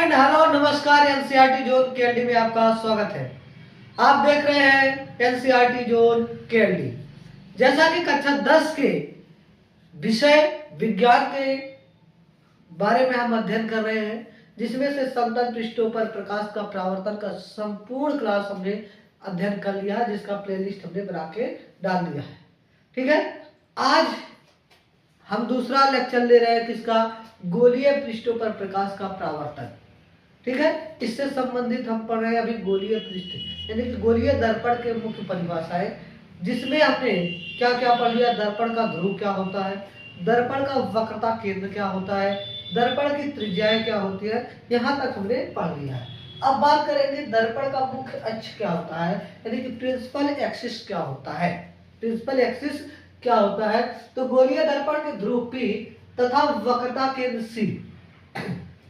And hello नमस्कार। NCERT zone KLD में आपका स्वागत है। आप देख रहे हैं एनसीईआरटी जोन केएलडी। जैसा कि कक्षा 10 के विषय विज्ञान के बारे में हम अध्ययन कर रहे हैं, जिसमें से समतल पृष्ठों पर प्रकाश का परावर्तन का संपूर्ण क्लास हमने अध्ययन कर लिया है, जिसका प्लेलिस्ट हमने बना के डाल दिया है। ठीक है, आज हम दूसरा लेक्चर ले रहे हैं किसका, गोलीय पृष्ठों पर प्रकाश का परावर्तन। ठीक है, इससे संबंधित हम पढ़ रहे हैं अभी गोलीय पृष्ठ यानी कि गोलीय दर्पण के मुख्य परिभाषाएं, जिसमें हमने क्या क्या पढ़ लिया। दर्पण का ध्रुव क्या होता है, दर्पण का वक्रता केंद्र क्या होता है, दर्पण की त्रिज्याएं क्या होती है, यहाँ तक हमने पढ़ लिया है। अब बात करेंगे दर्पण का मुख्य अक्ष क्या होता है, यानी कि प्रिंसिपल एक्सिस क्या होता है। प्रिंसिपल एक्सिस क्या होता है, तो गोलीय दर्पण के ध्रुव P तथा वक्रता केंद्र C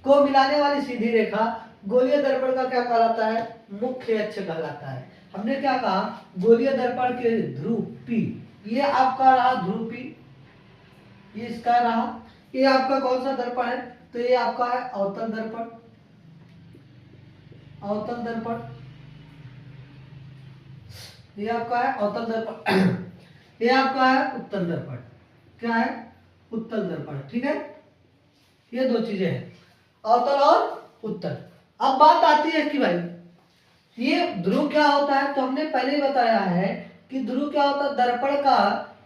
को मिलाने वाली सीधी रेखा गोलीय दर्पण का क्या कहलाता है, मुख्य अक्ष कहलाता है। हमने क्या कहा, गोलीय दर्पण के ध्रुव P, ये आपका रहा ध्रुव P, ये इसका रहा। ये आपका कौन सा दर्पण है, तो ये आपका है अवतल दर्पण। अवतल दर्पण ये आपका है अवतल दर्पण ये आपका है उत्तल दर्पण। क्या है, उत्तल दर्पण। ठीक है, ये दो चीजें हैं, अवतल और उत्तल। अब बात आती है कि भाई ये ध्रुव क्या होता है, तो हमने पहले ही बताया है कि ध्रुव क्या होता है, दर्पण का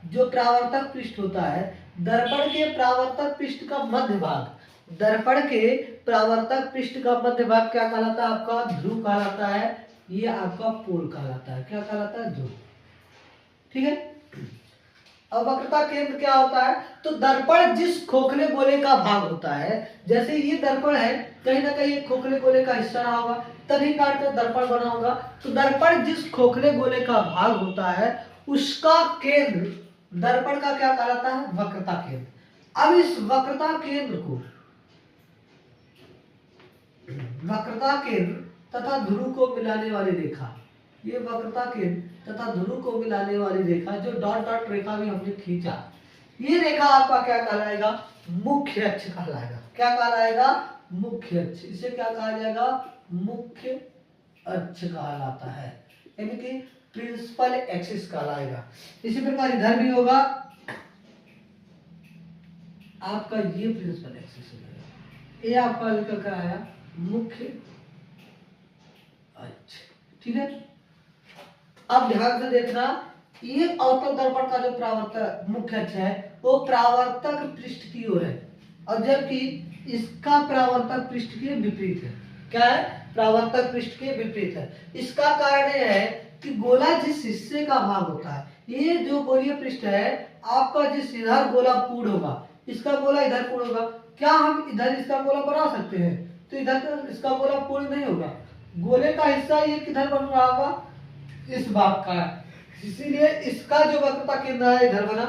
जो परावर्तक पृष्ठ होता है, दर्पण के परावर्तक पृष्ठ का मध्य भाग, दर्पण के परावर्तक पृष्ठ का मध्य भाग क्या कहलाता है, आपका ध्रुव कहलाता है। ये आपका पोल कहलाता है, क्या कहलाता है, ध्रुव। ठीक है, अब वक्रता केंद्र क्या होता है, तो दर्पण जिस खोखले गोले का भाग होता है, जैसे ये दर्पण है, कहीं ना कहीं खोखले गोले का हिस्सा रहा होगा, तभी काट कर दर्पण बना होगा। तो दर्पण जिस खोखले गोले का भाग होता है, उसका केंद्र दर्पण का क्या कहलाता है, वक्रता केंद्र। अब इस वक्रता केंद्र को, वक्रता केंद्र तथा ध्रुव को मिलाने वाली रेखा, ये वक्रता केंद्र तथा ध्रुव को मिलाने वाली रेखा, जो डॉट डॉट रेखा भी हमने खींचा, ये रेखा आपका क्या कहलाएगा, मुख्य अक्ष कहलाएगा। क्या कहलाएगा, मुख्य अक्ष। इसे क्या कहा जाएगा, मुख्य अक्ष कहलाता है, यानी कि प्रिंसिपल एक्सिस कहलाएगा। इसी प्रकार इधर भी होगा आपका ये प्रिंसिपल एक्सिस होगा, ये आपका निकल कर आया मुख्य अक्ष। ठीक है, अब ध्यान से देखना, ये अवतल दर्पण का जो परावर्तक मुख्य अक्ष है, वो परावर्तक पृष्ठ की ओर है, और जबकि इसका परावर्तक पृष्ठ के विपरीत है। क्या है, परावर्तक पृष्ठ के विपरीत है। इसका कारण यह है कि गोला जिस हिस्से का भाग होता है, ये जो गोलीय पृष्ठ है आपका, जिस इधर गोला पूर्ण होगा, इसका गोला इधर पूर्ण होगा। क्या हम इधर इसका गोला बना सकते हैं, तो इधर इसका गोला पूर्ण नहीं होगा। गोले का हिस्सा ये किधर बन रहा होगा, इस भाग का है, इसीलिए इसका जो वक्रता केंद्र है इधर बना,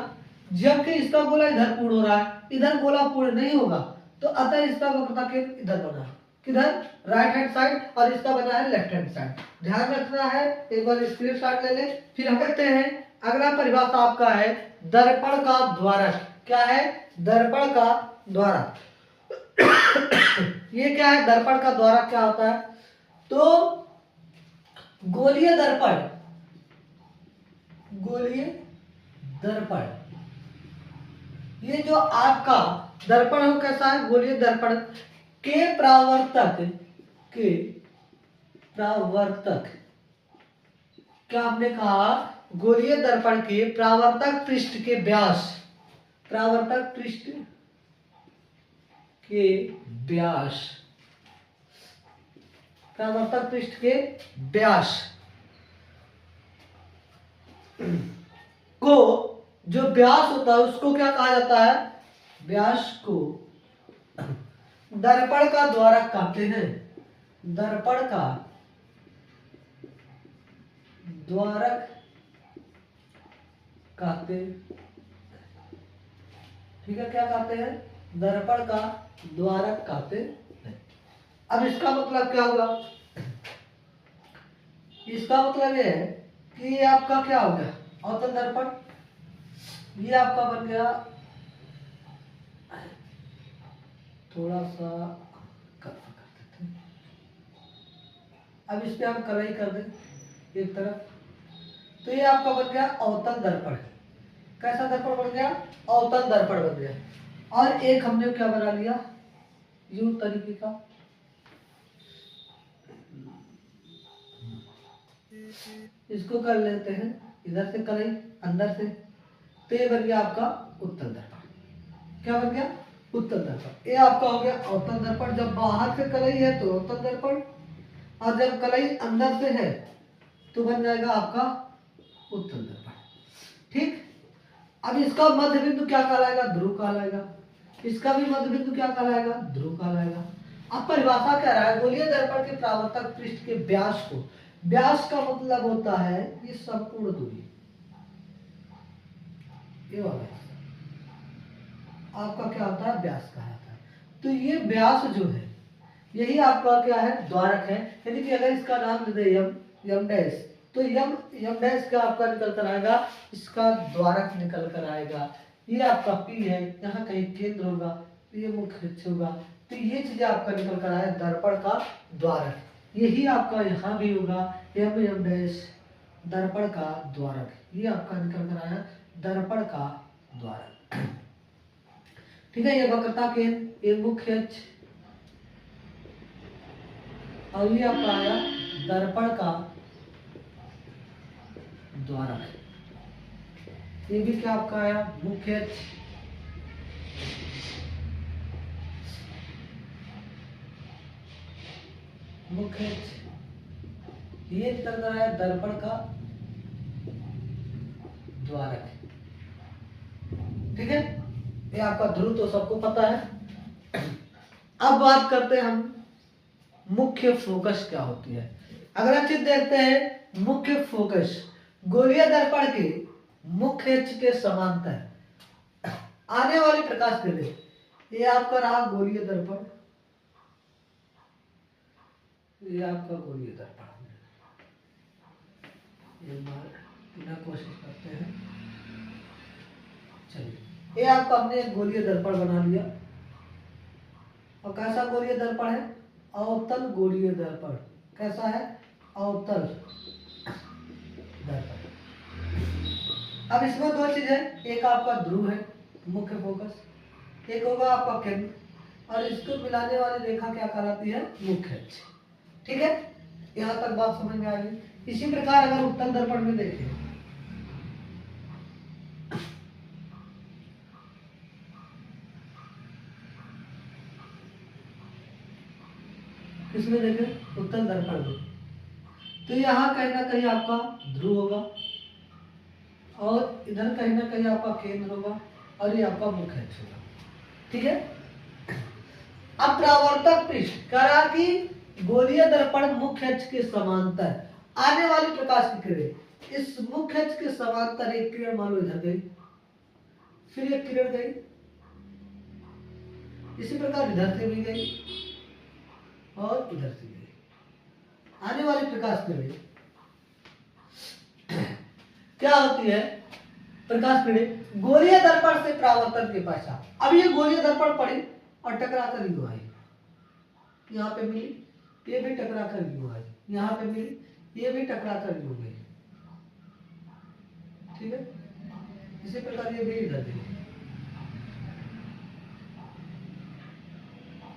जबकि इसका गोला इधर पूर्ण हो रहा है, इधर गोला पूर्ण नहीं होगा, तो अतः इसका वक्रता केंद्र इधर बना, किधर, राइट हैंड साइड, और इसका बना है लेफ्ट हैंड साइड। ध्यान रखना है, एक बार स्क्रीनशॉट ले ले। फिर हम कहते हैं अगला परिभाषा आपका है दर्पण का द्वारक। क्या है, दर्पण का द्वारक ये क्या है, दर्पण का द्वारक क्या होता है, तो गोलीय दर्पण, गोलीय दर्पण, ये जो आपका दर्पण हो कैसा है, गोलीय दर्पण के परावर्तक, के परावर्तक, क्या हमने कहा, गोलीय दर्पण के परावर्तक पृष्ठ के व्यास, परावर्तक पृष्ठ के व्यास, परावर्तक पृष्ठ के व्यास को, जो व्यास होता है उसको क्या कहा जाता है, व्यास को दर्पण का द्वारक कहते हैं। दर्पण का द्वारक कहते, ठीक है, क्या कहते हैं, दर्पण का द्वारक कहते हैं। अब इसका मतलब क्या हुआ, इसका मतलब यह है कि ये आपका क्या हो गया, अवतल दर्पण, ये आपका बन गया, थोड़ा सा कर देते हैं, अब इस पे हम कलई कर दें एक तरफ, तो ये आपका बन गया अवतल दर्पण। कैसा दर्पण बन गया? अवतल दर्पण बन गया। और एक हमने क्या बना लिया, यू तरीके का, इसको कर लेते हैं इधर से कलई अंदर से, तो ये बन गया आपका उत्तल दर्पण। क्या बन गया? उत्तल दर्पण। ये आपका हो गया अवतल दर्पण। जब बाहर से कलई है तो अवतल दर्पण, और जब कलई अंदर से है तो बन जाएगा आपका उत्तल दर्पण। ठीक। अब इसका मध्य बिंदु क्या कहलाएगा? ध्रुव कहलाएगा। इसका भी मध्य बिंदु क्या कहलाएगा? ध्रुव कहलाएगा। अब परिभाषा कह रहा है गोलीय दर्पण के परावर्तक पृष्ठ के व्यास को, व्यास का मतलब होता है ये संपूर्ण दूरी, ये वाला आपका क्या होता है? व्यास कहा जाता है। तो ये व्यास जो है यही आपका क्या है? द्वारक है। यानी कि अगर इसका नाम दे दें यम डैश, तो यम डैश का आपका निकल कर आएगा, इसका द्वारक निकल कर आएगा। ये आपका पी है, यहाँ कहीं केंद्र होगा, तो ये मुख्य अक्ष होगा। तो ये चीज आपका निकल कर आया दर्पण का द्वारक। यही आपका यहाँ भी होगा यम डैश दर्पण का द्वारक, ये आपका निकल कर आया दर्पण का द्वारक। ठीक है। ये वक्रता केंद्र, ये मुख्य अक्ष, और ये आपका आया दर्पण का द्वारक। ये भी क्या आपका आया? मुख्य अक्ष, मुख्य अक्ष। ये निकल कर आया दर्पण का द्वारक। ठीक है। ये आपका ध्रुव तो सबको पता है। अब बात करते हैं हम मुख्य फोकस क्या होती है। अगला चित्र देखते हैं मुख्य फोकस। गोलीय दर्पण के मुख्य अक्ष के समांतर आने वाली प्रकाश किरणें, ये आपका रहा गोलीय दर्पण, ये आपका गोलीय दर्पण। एक बार बिना कोशिश करते हैं। चलिए, ये आपका हमने एक गोलीय दर्पण बना लिया। और कैसा गोलीय दर्पण है? अवतल गोलीय दर्पण। कैसा है? अवतल दर्पण। अब इसमें दो चीज है, एक आपका ध्रुव है मुख्य फोकस, एक होगा आपका केंद्र, और इसको मिलाने वाली रेखा क्या कहलाती है? मुख्य अक्ष। ठीक है। यहाँ तक बात समझ में आ गई। इसी प्रकार अगर उत्तल दर्पण में देखें, किसमें देखें? उत्तल दर्पण में, तो यहाँ कहीं ना कहीं आपका ध्रुव होगा, और इधर कहीं ना कहीं आपका केंद्र होगा, और ये आपका मुख्य अक्ष होगा। ठीक है। अब परावर्तक पृष्ठ करा कि गोलीय दर्पण मुख्य अक्ष के समांतर आने वाली प्रकाश की किरणें, इस मुख्य अक्ष के समांतर एक किरण मान लो इधर गई, फिर एक किरण गई, इसी प्रकार इधर से भी गई और इधर से गई। आने वाली प्रकाश किरणें क्या होती है? प्रकाश किरणें गोलीय दर्पण से परावर्तन के पश्चात, अब ये गोलीय दर्पण पड़ी और टकरा कर यूं आई, यहाँ पे मिली, ये भी टकरा कर यूं आई, यहाँ पे मिली, ये भी टकरा कर यूं गई। ठीक है। इसी प्रकार ये भी इधर गई।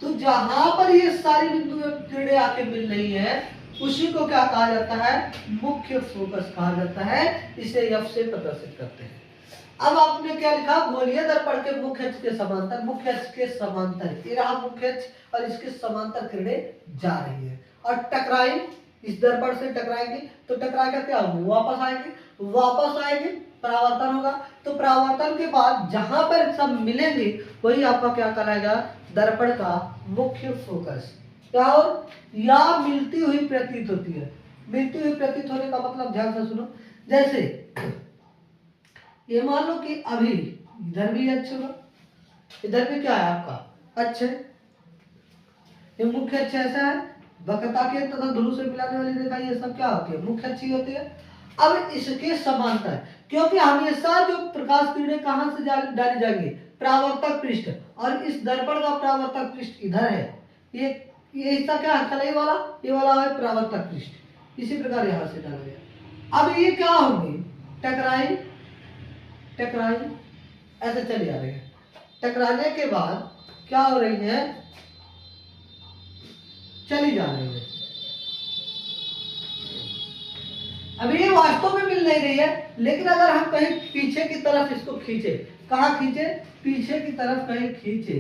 तो जहां पर ये सारी बिंदु किरणें आके मिल रही है, उसी को क्या कहा जाता है? मुख्य फोकस कहा जाता है। इसे एफ से प्रदर्शित करते हैं। अब आपने क्या लिखा? गोलीय दर्पण के मुख्य अक्ष के समांतर, मुख्य अक्ष के समांतर, ये रहा मुख्य अक्ष और इसके समांतर किरणें जा रही है और टकराई, इस दर्पण से टकराएंगे, तो टकरा कर क्या होगी? वापस आएंगे, वापस आएंगे, परावर्तन होगा। तो परावर्तन के बाद जहां पर सब मिलेंगे वही आपका क्या कहलाएगा? दर्पण का मुख्य फोकस। क्या हो? या मिलती हुई प्रतीत होती है। मिलती हुई प्रतीत होने का मतलब ध्यान से सुनो, जैसे ये मान लो कि अभी इधर भी अक्ष होगा, इधर भी क्या है आपका? अक्ष है। ये मुख्य अक्ष ऐसा है, वक्रता के तथा ध्रुव से मिलाने वाली रेखा, ये सब क्या होती है? मुख्य अक्ष ही होती है। अब इसके समांतर, क्योंकि हमेशा जो प्रकाश किरणें कहां से डाली जाएंगी? परावर्तक पृष्ठ, और इस दर्पण का परावर्तक पृष्ठ इधर है, ये ये हिस्सा क्या है, ये वाला है परावर्तक पृष्ठ। इसी प्रकार यहां से डाला गया। अब ये क्या होंगे, टकराई टकराई ऐसे चली आ रही है। टकराने के बाद क्या हो रही है, चली जा रही है। अब ये वास्तव में मिल नहीं रही है, लेकिन अगर हम कहीं पीछे की तरफ इसको खींचे, कहां खींचे, पीछे की तरफ कहीं खींचे,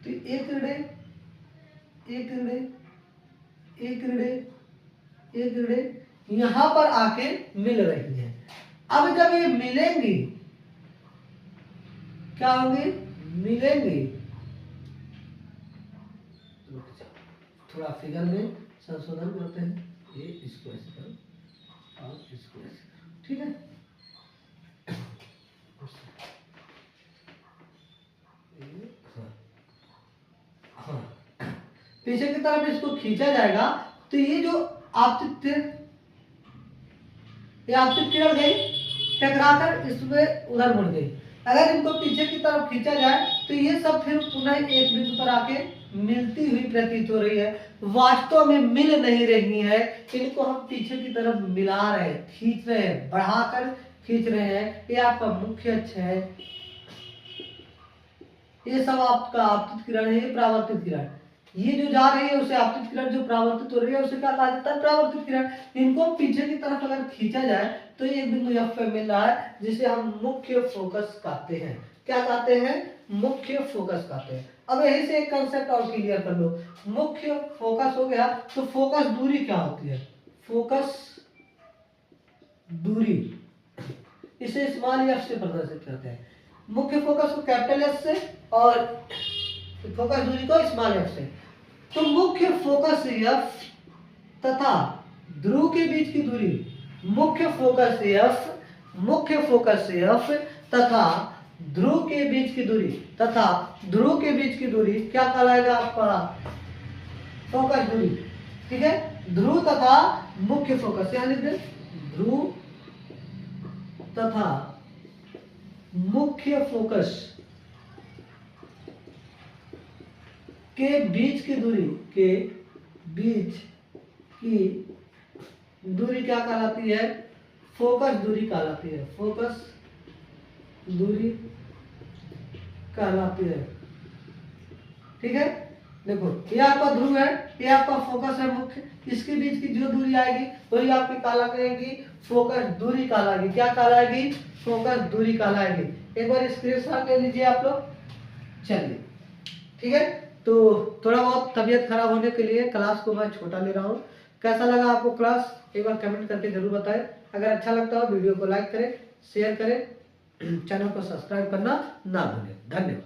तो एक किरणे एक किरणे एक किरणे एक किरणे यहां पर आके मिल रही है। अब जब ये मिलेंगी, क्या होंगी, मिलेंगी। थोड़ा फिगर में संशोधन करते हैं, ये इसको ऐसे करो और इसको ऐसे करो, ठीक है। हाँ, पीछे की तरफ इसको खींचा जाएगा, तो ये जो आपतित किरण गई, टकराकर इसमें उधर मुड़ गई। अगर इनको पीछे की तरफ खींचा जाए तो ये सब फिर पुनः एक बिंदु पर आके मिलती हुई प्रतीत हो रही है, वास्तव में मिल नहीं रही है। इनको हम पीछे की तरफ मिला रहे हैं, खींच रहे हैं, बढ़ाकर खींच रहे हैं। ये आपका मुख्य अक्ष है, ये सब आपका आपतित किरण है, ये परावर्तित किरण। ये जो जा रही है उसे आपतित किरण, जो परावर्तित हो रही है उसे क्या कहा जाता है, परावर्तित किरण। इनको पीछे की तरफ अगर खींचा जाए तो ये बिंदु F पे मिल रहा है, जिसे हम मुख्य फोकस कहते हैं। क्या कहते हैं, मुख्य फोकस कहते हैं। अब यही से एक कंसेप्ट और क्लियर कर लो, मुख्य फोकस हो गया, तो फोकस दूरी क्या होती है, फोकस दूरी, इसे स्मॉल एफ से प्रदर्शित करते हैं। मुख्य फोकस को कैपिटल एस से और फोकस दूरी को स्मॉल एफ से। तो मुख्य फोकस एफ तथा ध्रुव के बीच की दूरी, मुख्य फोकस एफ तथा ध्रुव के बीच की दूरी क्या कहलाएगा, आपका फोकस दूरी, ठीक है। ध्रुव तथा मुख्य फोकस, यहां लिख दे, ध्रुव तथा मुख्य फोकस के बीच की दूरी क्या कहलाती है, फोकस दूरी कहलाती है, फोकस दूरी कहलाती है, ठीक है। देखो ये आपका ध्रुव है, ये आपका फोकस है मुख्य, इसके बीच की जो दूरी आएगी वही आपकी काला करेगी, फोकस दूरी कहलाएगी। क्या कहलाएगी, फोकस दूरी कहलाएगी। एक बार स्क्रीनशॉट ले लीजिए आप लोग, चलिए, ठीक है। तो थोड़ा बहुत तबीयत खराब होने के लिए क्लास को मैं छोटा ले रहा हूँ। कैसा लगा आपको क्लास, एक बार कमेंट करके जरूर बताएं। अगर अच्छा लगता हो वीडियो को लाइक करें, शेयर करें, चैनल को सब्सक्राइब करना ना भूलें। धन्यवाद।